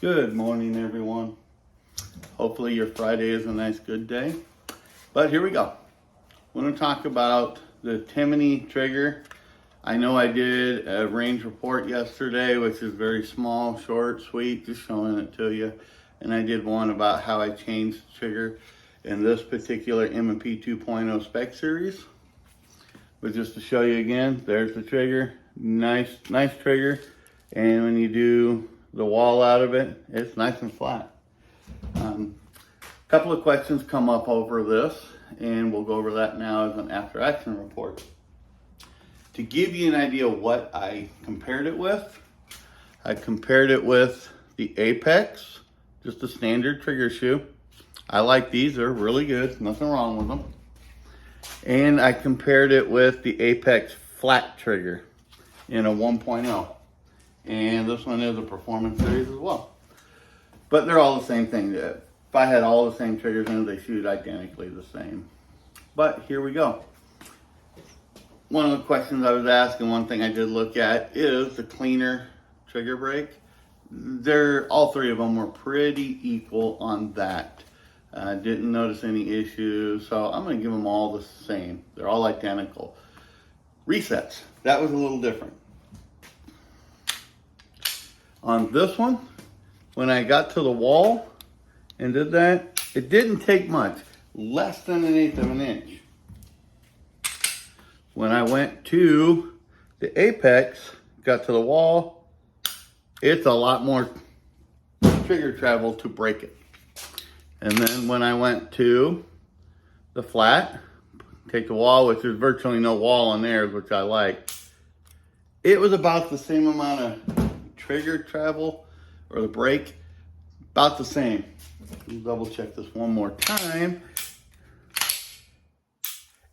Good morning, everyone. Hopefully your Friday is a nice, good day. But here we go. We're going to talk about the Timney trigger. I know I did a range report yesterday, which is very small, short, sweet, just showing it to you. And I did one about how I changed the trigger in this particular M&P 2.0 spec series. But just to show you again, there's the trigger. Nice trigger. And when you do the wall out of it, it's nice and flat. A couple of questions come up over this, and we'll go over that now as an after action report. To give you an idea of what I compared it with, I compared it with the Apex, just a standard trigger shoe. I like these, they're really good, nothing wrong with them. And I compared it with the Apex flat trigger in a 1.0. And this one is a performance series as well. But they're all the same thing. If I had all the same triggers in it, they shoot identically the same. But here we go. One of the questions I was asking, one thing I did look at is the cleaner trigger brake. All three of them were pretty equal on that. Didn't notice any issues, so I'm going to give them all the same. They're all identical. Resets, that was a little different. On this one, when I got to the wall and did that, it didn't take much, less than 1/8 of an inch. When I went to the Apex, got to the wall, it's a lot more trigger travel to break it. And then when I went to the flat, take the wall, which there's virtually no wall on there, which I like, it was about the same amount of trigger travel, or the brake, about the same. We'll double check this one more time.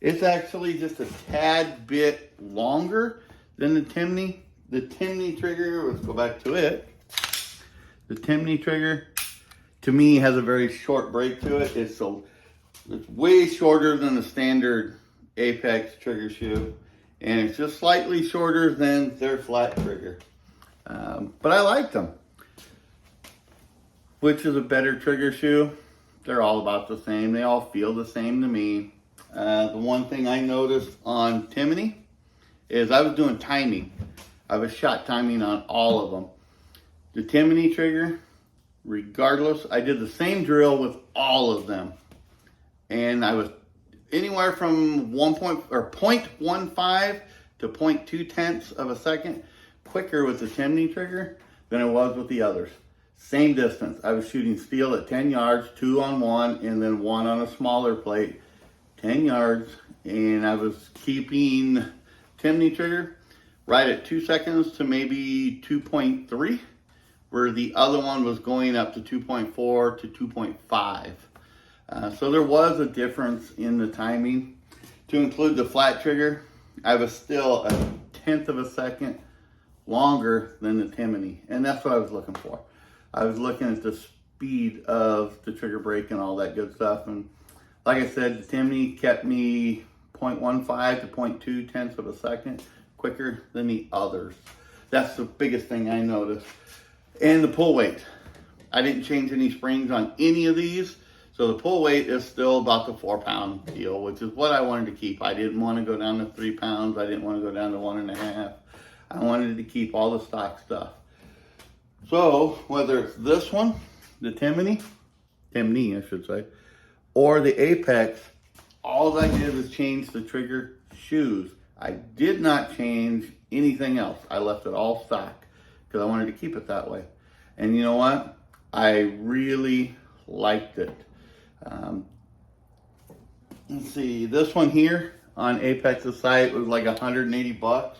It's actually just a tad bit longer than the Timney. The Timney trigger, let's go back to it. The Timney trigger, to me, has a very short brake to it. It's way shorter than the standard Apex trigger shoe. And it's just slightly shorter than their flat trigger. But I liked them. Which is a better trigger shoe? They're all about the same. They all feel the same to me. The one thing I noticed on Timney is I was doing timing. I was shot timing on all of them. The Timney trigger, regardless, I did the same drill with all of them. And I was anywhere from 0.15 to 0.2 tenths of a second quicker with the Timney trigger than it was with the others. Same distance. I was shooting steel at 10 yards, 2 on one, and then 1 on a smaller plate. 10 yards, and I was keeping Timney trigger right at 2 seconds to maybe 2.3, where the other one was going up to 2.4 to 2.5. So there was a difference in the timing. To include the flat trigger, I was still a 1/10 of a second longer than the Timney, and that's what I was looking for. I was looking at the speed of the trigger brake and all that good stuff, and like I said, the Timney kept me 0.15 to 0.2 tenths of a second quicker than the others. That's the biggest thing I noticed. And the pull weight. I didn't change any springs on any of these, so the pull weight is still about the 4-pound deal, which is what I wanted to keep. I didn't want to go down to 3 pounds. I didn't want to go down to 1.5. I wanted to keep all the stock stuff. So whether it's this one, the Timney I should say, or the Apex, all I did was change the trigger shoes. I did not change anything else. I left it all stock because I wanted to keep it that way. And you know what? I really liked it. Let's see, this one here on Apex's site was like $180.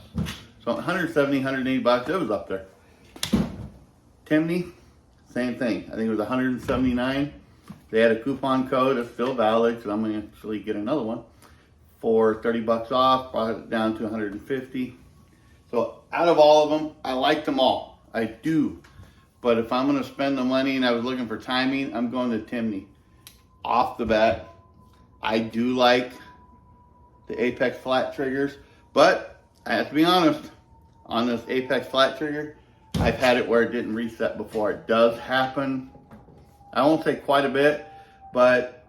So 170, 180 bucks, it was up there. Timney, same thing. I think it was 179. They had a coupon code, it's still valid, because I'm going to actually get another one for 30 bucks off, brought it down to 150. So out of all of them, I liked them all. I do. But if I'm going to spend the money and I was looking for timing, I'm going to Timney. Off the bat, I do like the Apex flat triggers, but I have to be honest, on this Apex flat trigger, I've had it where it didn't reset before. It does happen. I won't say quite a bit, but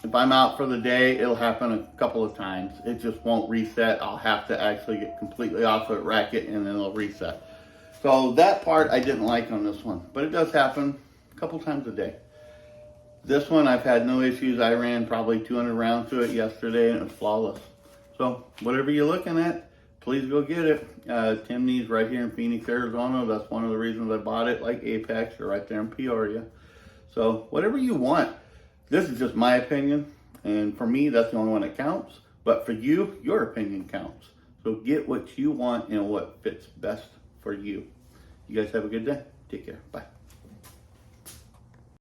if I'm out for the day, it'll happen a couple of times. It just won't reset. I'll have to actually get completely off of it, rack it, and then it'll reset. So that part I didn't like on this one, but it does happen a couple times a day. This one I've had no issues. I ran probably 200 rounds to it yesterday and it was flawless. So whatever you're looking at, please go get it. Timney's right here in Phoenix, Arizona. That's one of the reasons I bought it, like Apex or right there in Peoria. So whatever you want. This is just my opinion, and for me, that's the only one that counts. But for you, your opinion counts. So get what you want and what fits best for you. You guys have a good day. Take care. Bye.